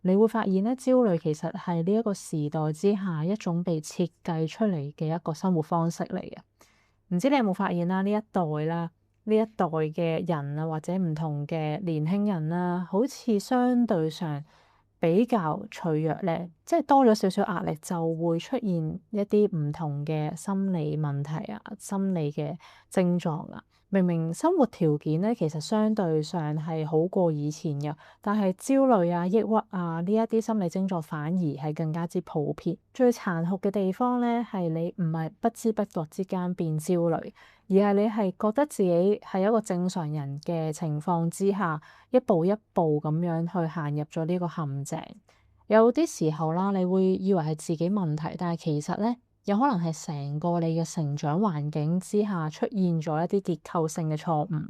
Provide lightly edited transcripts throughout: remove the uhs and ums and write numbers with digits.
你會發現咧，焦慮其實係呢一個時代之下一種被設計出嚟嘅一個生活方式嚟嘅。唔知你有冇發現啦？呢一代嘅人啊，或者唔同嘅年輕人啦，好似相對上比較脆弱咧，即係多咗少少壓力就會出現一啲唔同嘅心理問題啊、心理嘅症狀啊。明明生活條件咧，其實相對上係好過以前嘅，但係焦慮啊、抑鬱啊呢一啲心理症狀反而係更加之普遍。最殘酷嘅地方咧，係你唔係不知不覺之間變焦慮，而係你係覺得自己係一個正常人嘅情況之下，一步一步咁樣去行入咗呢個陷阱。有啲時候啦，你會以為係自己問題，但係其實咧，有可能係成個你嘅成長環境之下出現咗一啲結構性嘅錯誤。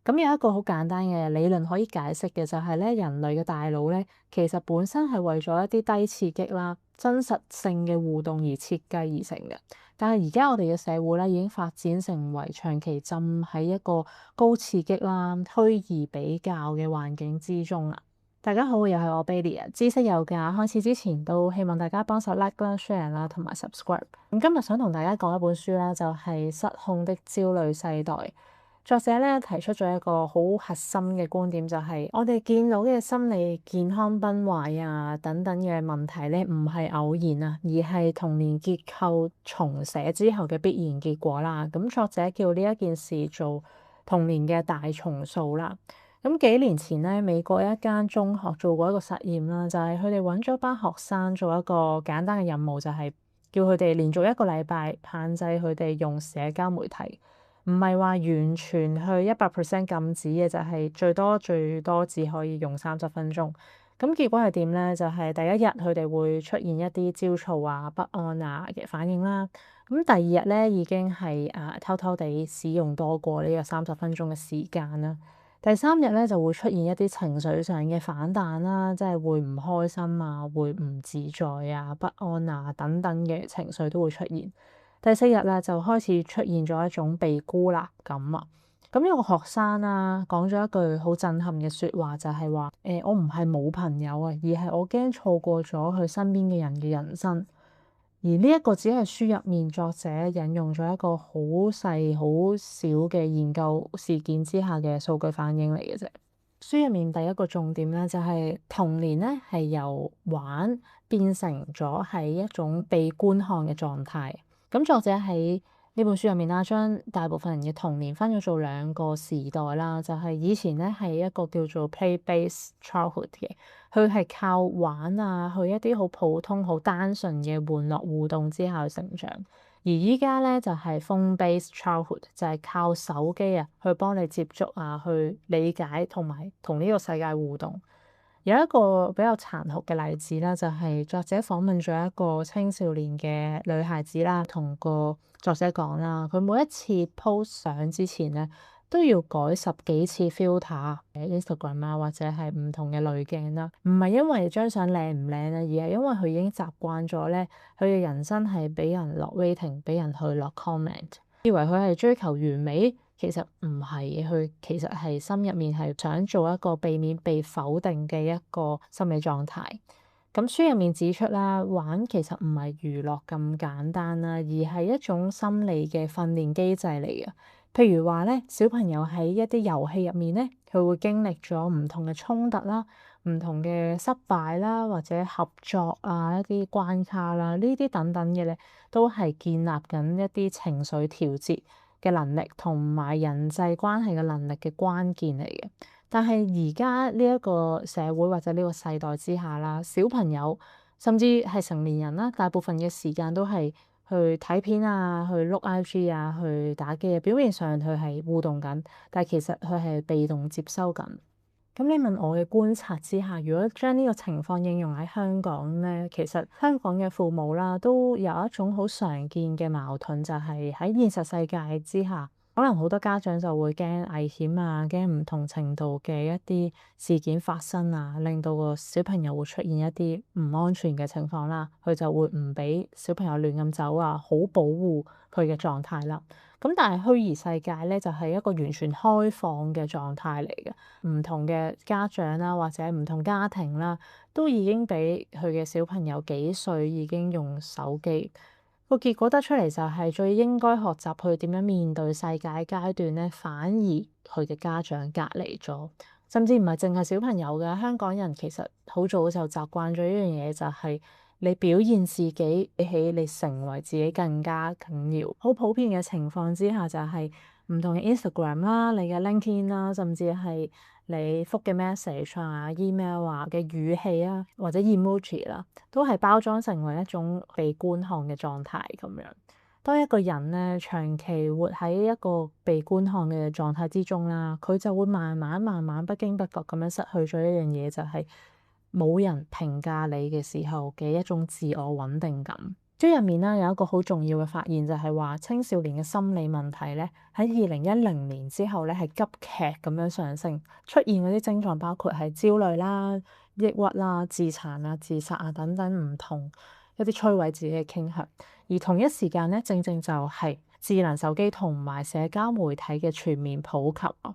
咁有一個好簡單嘅理論可以解釋嘅就係咧，人類嘅大腦咧，其實本身係為咗一啲低刺激啦、真實性嘅互動而設計而成嘅。但係而家我哋嘅社會咧，已經發展成為長期浸喺一個高刺激啦、虛擬比較嘅環境之中啦。大家好，又係我 Bailey 啊！知識有價，開始之前都希望大家幫手 like 啦、share 啦同埋 subscribe。咁今日想同大家講一本書啦，就係《失控的焦慮世代》。作者咧提出咗一個好核心嘅觀點，就係我哋見到嘅心理健康崩壞啊等等嘅問題咧，唔係偶然啊，而係童年結構重寫之後嘅必然結果啦。咁作者叫呢一件事做童年嘅大重塑啦。咁幾年前咧，美國一間中學做過一個實驗啦，就係佢哋揾咗班學生做一個簡單嘅任務，就係叫佢哋連續一個禮拜限制佢哋用社交媒體。唔係話完全去100% 禁止嘅，就係最多只可以用30分鐘。咁結果係點咧？就係第一日佢哋會出現一啲焦躁啊、不安啊嘅反應啦。咁第二日咧已經係偷偷地使用多過呢個30分鐘嘅時間啦。第三日咧就會出現一啲情緒上嘅反彈啦，即係會唔開心啊、會唔自在啊、不安啊等等嘅情緒都會出現。第四日咧就開始出現咗一種被孤立感啊！咁有個學生啦講咗一句好震撼嘅説話，就係話：我唔係冇朋友啊，而係我驚錯過咗佢身邊嘅人嘅人生。而呢一個只係書入面作者引用咗一個好細好少嘅研究事件之下嘅數據反應嚟嘅啫。書入面第一個重點咧就係童年咧係由玩變成咗係一種被觀看嘅狀態。咁作者喺呢本書入面啦，將大部分人嘅童年分咗做兩個時代啦，就係以前咧係一個叫做 play-based childhood 嘅，佢係靠玩啊，去一啲好普通、好單純嘅玩樂互動之下去成長。而依家咧就係 phone-based childhood，就係靠手機啊去幫你接觸啊，去理解同埋同呢個世界互動。有一個比較殘酷嘅例子啦，就係作者訪問咗一個青少年嘅女孩子啦，同個作者講啦，佢每一次 post 相之前咧，都要改十幾次 filter 嘅 Instagram 啊，或者係唔同嘅濾鏡啦。唔係因為張相靚唔靚啊，而係因為佢已經習慣咗咧，佢嘅人生係俾人落 rating，俾人去落 comment，以為佢係追求完美。其實唔係，佢其實係心入面係想做一個避免被否定嘅一個心理狀態。咁書入面指出啦，玩其實唔係娛樂咁簡單啦，而係一種心理嘅訓練機制嚟嘅。譬如話咧，小朋友喺一啲遊戲入面咧，佢會經歷咗唔同嘅衝突啦、唔同嘅失敗啦，或者合作啊一啲關卡啦，呢啲等等嘅咧，都係建立緊一啲情緒調節嘅能力同埋人際關係嘅能力嘅關鍵嚟嘅。但係而家呢一個社會或者呢個世代之下啦，小朋友甚至係成年人啦，大部分嘅時間都係去睇片啊、去碌 IG 啊、去打機啊。表面上佢係互動緊，但係其實佢係被動接收緊。咁你問我嘅觀察之下，如果將呢個情況應用喺香港咧，其實香港嘅父母啦，都有一種好常見嘅矛盾，就係喺現實世界之下，可能好多家長就會驚危險啊，驚唔同程度嘅一啲事件發生啊，令到個小朋友會出現一啲唔安全嘅情況啦，佢就會唔俾小朋友亂咁走啊，好保護佢嘅狀態啦。咁但係虛擬世界咧就係一個完全開放嘅狀態嚟嘅，唔同嘅家長啦，或者唔同家庭啦，都已經俾佢嘅小朋友幾歲已經用手機。個結果得出嚟就係最應該學習去點樣面對世界階段咧，反而佢嘅家長隔離咗，甚至唔係淨係小朋友嘅，香港人其實好早就習慣咗一樣嘢，就係你表現自己比起你成為自己更加緊要。好普遍嘅情況之下就係唔同嘅 Instagram 啦，你嘅 LinkedIn 啦，甚至係你覆嘅 message 啊、email 啊嘅語氣啊，或者 emoji 啦，都係包裝成為一種被觀看嘅狀態咁樣。當一個人咧長期活喺一個被觀看嘅狀態之中啦，佢就會慢慢不經不覺咁樣失去咗一樣嘢，就係冇人評價你嘅時候嘅一種自我穩定感。書入面咧有一個好重要嘅發現，就係話青少年嘅心理問題咧喺2010年之後咧係急劇咁樣上升，出現嗰啲症狀包括係焦慮啦、抑鬱啦、自殘啊、自殺啊等等唔同一啲摧毀自己嘅傾向。而同一時間咧，正正就係智能手機同埋社交媒體嘅全面普及啊。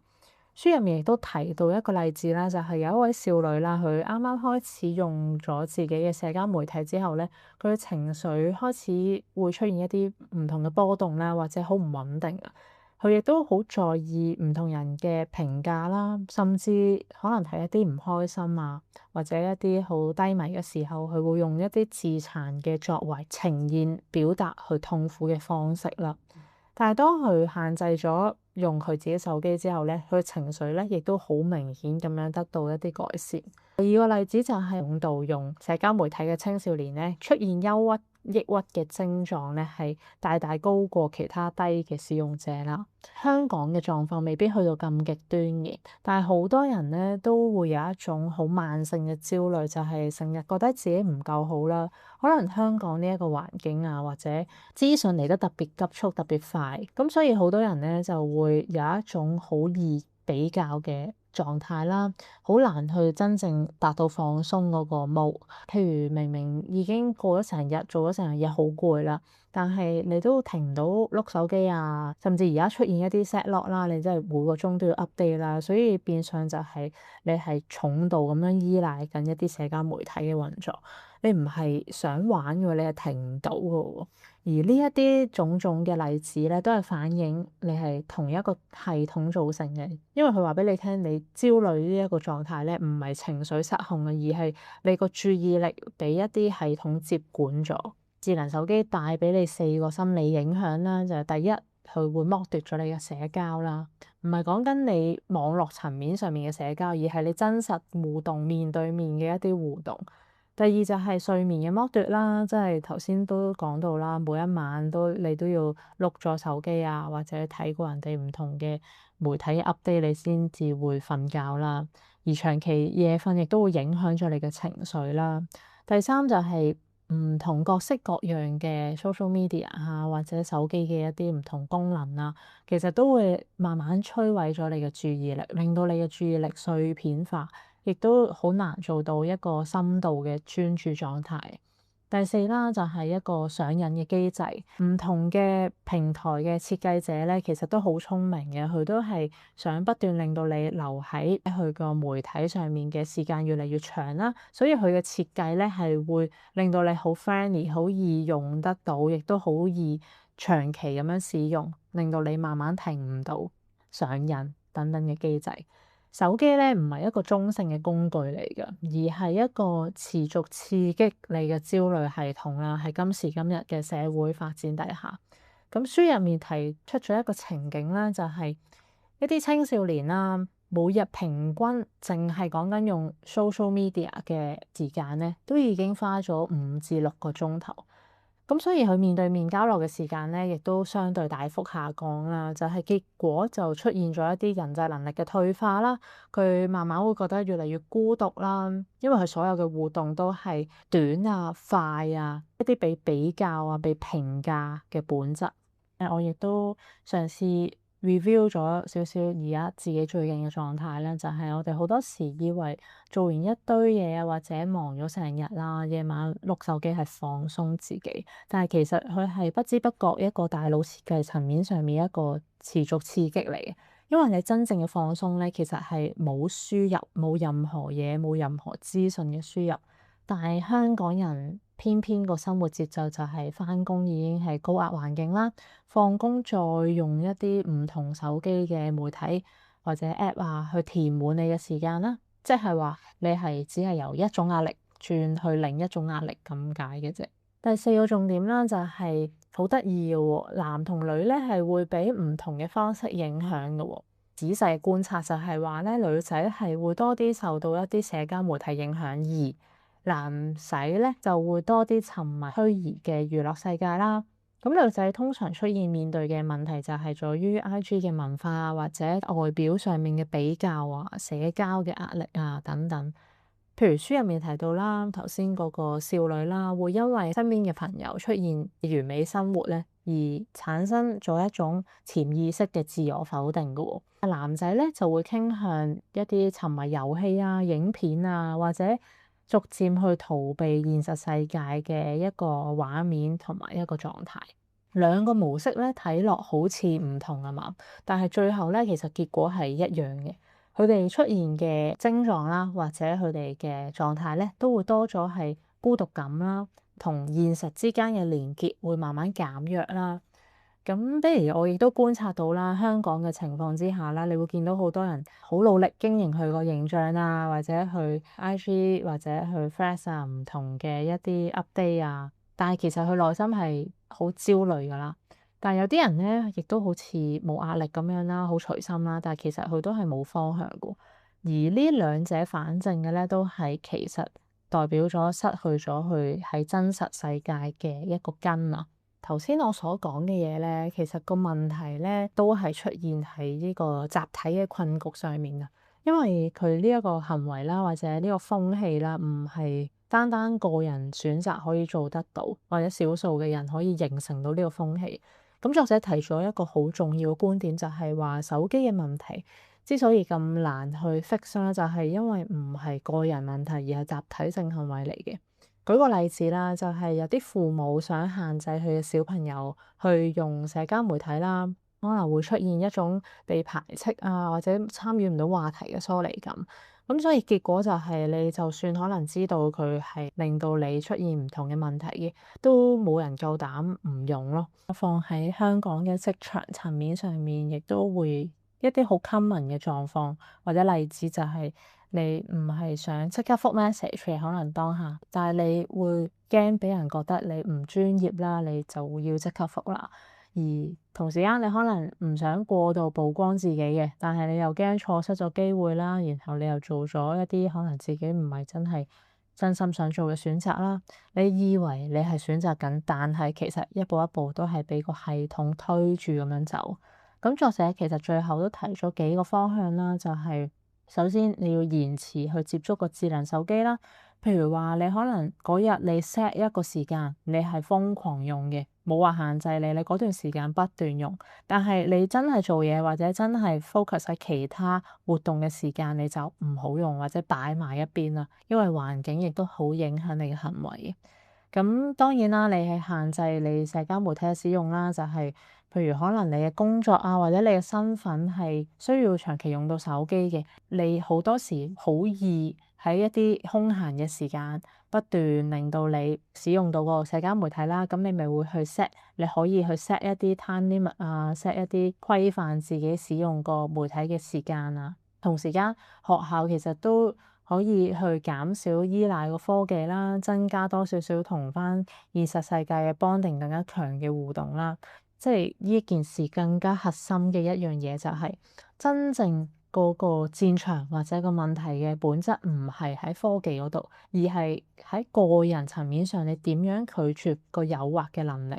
書入面亦都提到一個例子啦，就係有一位少女啦，佢啱啱開始用咗自己嘅社交媒體之後咧，佢嘅情緒開始會出現一啲唔同嘅波動啦，或者好唔穩定啊。佢亦都好在意唔同人嘅評價啦，甚至可能係一啲唔開心啊，或者一啲好低迷嘅時候，佢會用一啲自殘嘅作為呈現表達佢痛苦嘅方式啦。但係當佢限制咗用佢自己手機之後咧，佢嘅情緒咧亦都好明顯咁樣得到一啲改善。第二個例子就係重度用社交媒體嘅青少年咧，出現憂鬱、抑鬱嘅症狀咧，係大大高過其他低嘅使用者啦。香港嘅狀況未必去到咁極端嘅，但係好多人咧都會有一種好慢性嘅焦慮，就係成日覺得自己唔夠好啦。可能香港呢一個環境啊，或者資訊嚟得特別急速、特別快，咁所以好多人咧就會有一種好易比較嘅狀態啦，好難去真正達到放鬆嗰個 mode。譬如明明已經過咗成日，做咗成日嘢好攰啦，但係你都停唔到碌手機啊，甚至而家出現一啲 set lock 啦，你真係每個鐘都要 update 啦，所以變相就係你係重度咁樣依賴緊一啲社交媒體嘅運作。你唔係想玩嘅，你係停唔到嘅喎。而呢一啲種種嘅例子咧，都係反映你係同一個系統造成嘅。因為佢話俾你聽，你焦慮呢一個狀態咧，唔係情緒失控嘅，而係你個注意力俾一啲系統接管咗。智能手機帶俾你4個心理影響啦，就係第一，佢會剝奪咗你嘅社交啦，唔係講緊你網絡層面上面嘅社交，而係你真實互動、面對面嘅一啲互動。第二就係睡眠嘅剝奪啦，即係頭先都講到啦，每一晚你都要碌咗手機啊，或者睇過人哋唔同嘅媒體 update，你先至會瞓覺啦。而長期夜瞓亦都會影響咗你嘅情緒啦。第三就係唔同各式各樣嘅 social media 啊，或者手機嘅一啲唔同功能啊，其實都會慢慢摧毀咗你嘅注意力，令到你嘅注意力碎片化。亦都好難做到一個深度嘅專注狀態。第四啦，就係一個上癮嘅機制。唔同嘅平台嘅設計者咧，其實都好聰明嘅，佢都係想不斷令到你留喺佢個媒體上面嘅時間越嚟越長啦。所以佢嘅設計咧係會令到你好 friendly，好易用得到，亦都好易長期咁樣使用，令到你慢慢停唔到上癮等等嘅機制。手機咧唔係一個中性嘅工具嚟嘅，而係一個持續刺激你嘅焦慮系統啦。喺今時今日嘅社會發展底下，咁書入面提出咗一個情景啦，就係一啲青少年啦，每日平均淨係講緊用 social media 嘅時間咧，都已經花咗5至6個鐘頭。咁所以佢面對面交流嘅時間咧，亦都相對大幅下降啦。就係結果就出現咗一啲人際能力嘅退化啦。佢慢慢會覺得越嚟越孤獨啦，因為佢所有嘅互動都係短啊、快啊，一啲被比較啊、被評價嘅本質。我亦都嘗試 review 咗少少而家自己最近嘅狀態咧，就係我哋好多時以為做完一堆嘢啊，或者忙咗成日啦，夜晚碌手機係放鬆自己，但係其實佢係不知不覺一個大腦設計層面上面一個持續刺激嚟嘅。因為你真正嘅放鬆咧，其實係冇輸入，冇任何嘢，冇任何資訊嘅輸入。但係香港人偏偏個生活節奏就係返工已經係高壓環境啦，放工再用一啲唔同手機嘅媒體或者 App 啊去填滿你嘅時間啦，即係話你係只係由一種壓力轉去另一種壓力咁解嘅啫。第四個重點啦，就係好得意嘅喎，男同女咧係會俾唔同嘅方式影響嘅喎。仔細觀察就係話咧，女仔係會多啲受到一啲社交媒體影響，而男仔咧就會多啲沉迷虛擬嘅娛樂世界啦。咁女仔通常出現面對嘅問題就係在於 IG 嘅文化啊，或者外表上面嘅比較啊、社交嘅壓力啊等等。譬如書入面提到啦，頭先嗰個少女啦，會因為身邊嘅朋友出現完美生活咧，而產生咗一種潛意識嘅自我否定嘅喎。男仔咧就會傾向一啲沉迷遊戲啊、影片啊，或者逐漸去逃避現實世界嘅一個畫面同埋一個狀態。兩個模式咧睇落好似唔同啊嘛，但係最後咧其實結果係一樣嘅。佢哋出現嘅症狀啦，或者佢哋嘅狀態咧，都會多咗係孤獨感啦，同現實之間嘅連結會慢慢減弱啦。咁，比如我亦都觀察到啦，香港嘅情況之下啦，你會見到好多人好努力經營佢個形象啊，或者去 IG 或者去 Threads 啊，唔同嘅一啲 update 啊，但係其實佢內心係好焦慮㗎啦。但係有啲人咧，亦都好似冇壓力咁樣啦，好隨心啦，但係其實佢都係冇方向㗎。而呢兩者反正嘅咧，都係其實代表咗失去咗佢喺真實世界嘅一個根啊。頭先我所講嘅嘢咧，其實個問題咧都係出現喺呢個集體嘅困局上面㗎。因為佢呢一個行為啦，或者呢個風氣啦，唔係單單個人選擇可以做得到，或者少數嘅人可以形成到呢個風氣。咁作者提咗一個好重要嘅觀點，就係話手機嘅問題之所以咁難去 fix 啦，就係因為唔係個人問題，而係集體性行為嚟嘅。舉個例子啦，就係有啲父母想限制佢嘅小朋友去用社交媒體啦，可能會出現一種被排斥啊，或者參與唔到話題嘅疏離感。咁所以結果就係你就算可能知道佢係令到你出現唔同嘅問題嘅，都冇人夠膽唔用咯。放喺香港嘅職場層面上面，亦都會一啲好 common 嘅狀況或者例子就係你唔係想即刻覆 message，可能當下，但係你會驚俾人覺得你唔專業啦，你就要即刻覆啦。而同時間你可能唔想過度曝光自己嘅，但係你又驚錯失咗機會啦，然後你又做咗一啲可能自己唔係真係真心想做嘅選擇啦。你以為你係選擇緊，但係其實一步一步都係俾個系統推住咁樣走。咁作者其實最後都提咗幾個方向啦，就係首先你要延遲去接觸個智能手機啦。譬如話你可能嗰日你 set 一個時間，你係瘋狂用嘅，冇話限制你，你嗰段時間不斷用。但係你真係做嘢或者真係 focus 喺其他活動嘅時間，你就唔好用或者擺埋一邊啦，因為環境亦都好影響你嘅行為。咁當然啦，你係限制你社交媒體嘅使用啦，就係譬如可能你嘅工作啊，或者你嘅身份係需要長期用到手機嘅，你好多時好易喺一啲空閒嘅時間不斷令到你使用到個社交媒體啦，咁你咪會去 set，你可以去 set 一啲 time limit 啊，set 一啲規範自己使用個媒體嘅時間啊。同時間學校其實都可以去減少依賴個科技啦，增加多少少同返現實世界嘅 bonding 更加強嘅互動啦。即係呢件事更加核心嘅一樣嘢就係真正嗰個戰場或者個問題嘅本質唔係喺科技嗰度，而係喺個人層面上你點樣拒絕個誘惑嘅能力。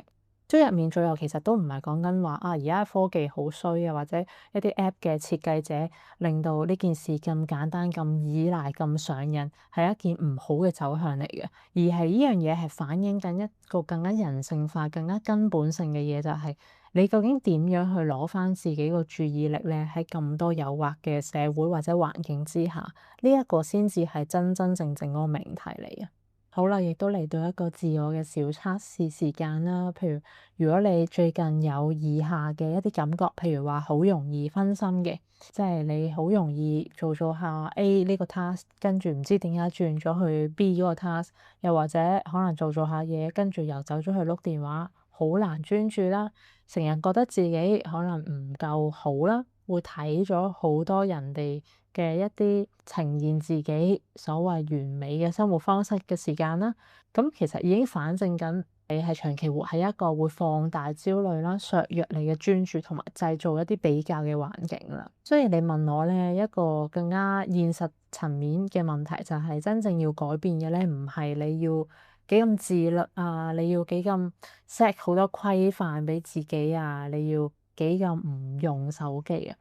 書入面最後其實都唔係講緊話啊，而家科技好衰啊，或者一啲 app 嘅設計者令到呢件事咁簡單、咁依賴、咁上癮，係一件唔好嘅走向嚟嘅。而係呢樣嘢係反映緊一個更加人性化、更加根本性嘅嘢，就係你究竟點樣去攞翻自己個注意力咧？喺咁多誘惑嘅社會或者環境之下，呢一個先至係真真正正嗰個命題嚟啊！好啦，亦都嚟到一個自我嘅小測試時間啦。譬如，如果你最近有以下嘅一啲感覺，譬如話好容易分心嘅，即係你好容易做下 A 呢個 task，跟住唔知點解轉咗去 B 嗰個 task，又或者可能做下嘢，跟住又走咗去碌電話，好難專注啦，成日覺得自己可能唔夠好啦，會睇咗好多人哋嘅一啲呈現自己所謂完美嘅生活方式嘅時間啦，咁其實已經反證緊你係長期活喺一個會放大焦慮啦、削弱你嘅專注同埋製造一啲比較嘅環境啦。所以你問我咧，一個更加現實層面嘅問題就係真正要改變嘅咧，唔係你要幾咁自律啊，你要幾咁 set 好多規範俾自己啊，你要幾咁唔用手機啊。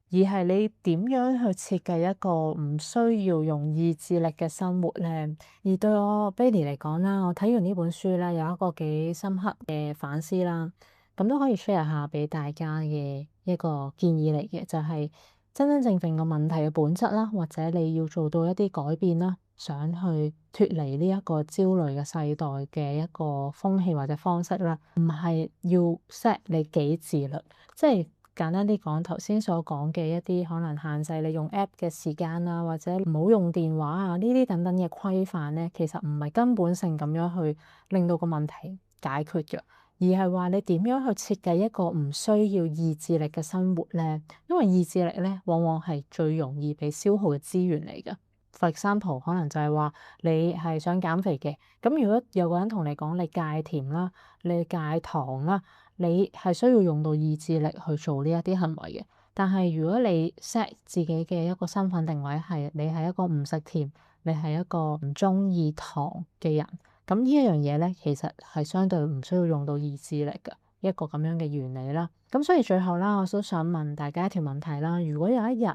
而係你點樣去設計一個唔需要用意志力嘅生活咧？而對我 Bailey 嚟講啦，我睇完呢本書咧，有一個幾深刻嘅反思啦，咁都可以 share 下俾大家嘅一個建議嚟嘅，就係真真正正個問題嘅本質啦，或者你要做到一啲改變啦，想去脫離呢一個焦慮嘅世代嘅一個風氣或者方式啦，唔係要 set 你幾自律，即係。簡單啲講，頭先所講嘅一啲可能限制你用 app 嘅時間啊，或者唔好用電話啊，呢啲等等嘅規範咧，其實唔係根本性咁樣去令到個問題解決嘅，而係話你點樣去設計一個唔需要意志力嘅生活咧？因為意志力咧，往往係最容易被消耗嘅資源嚟嘅。For example，可能就係話你係想減肥嘅，咁如果有個人同你講你戒甜啦，你戒糖啦。你係需要用到意志力去做呢一啲行為嘅，但係如果你 set 自己嘅一個身份定位係你係一個唔食甜，你係一個唔中意糖嘅人，咁呢一樣嘢咧，其實係相對唔需要用到意志力嘅一個咁樣嘅原理啦。咁所以最後啦，我都想問大家一條問題啦，如果有一日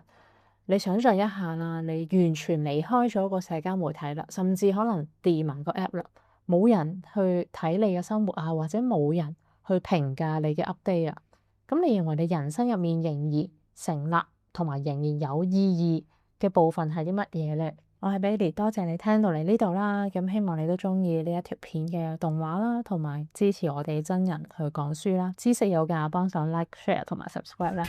你想象一下啦，你完全離開咗個社交媒體啦，甚至可能 delete 埋個 app 啦，冇人去睇你嘅生活啊，或者冇人去評價你嘅 update 啊，咁你認為你人生入面仍然成立同埋仍然有意義嘅部分係啲乜嘢咧？我係 Bailey，多謝你聽到嚟呢度啦，咁希望你都中意呢一條片嘅動畫啦，同埋支持我哋真人去講書啦，知識有價，幫手 like、share 同埋 subscribe 啦。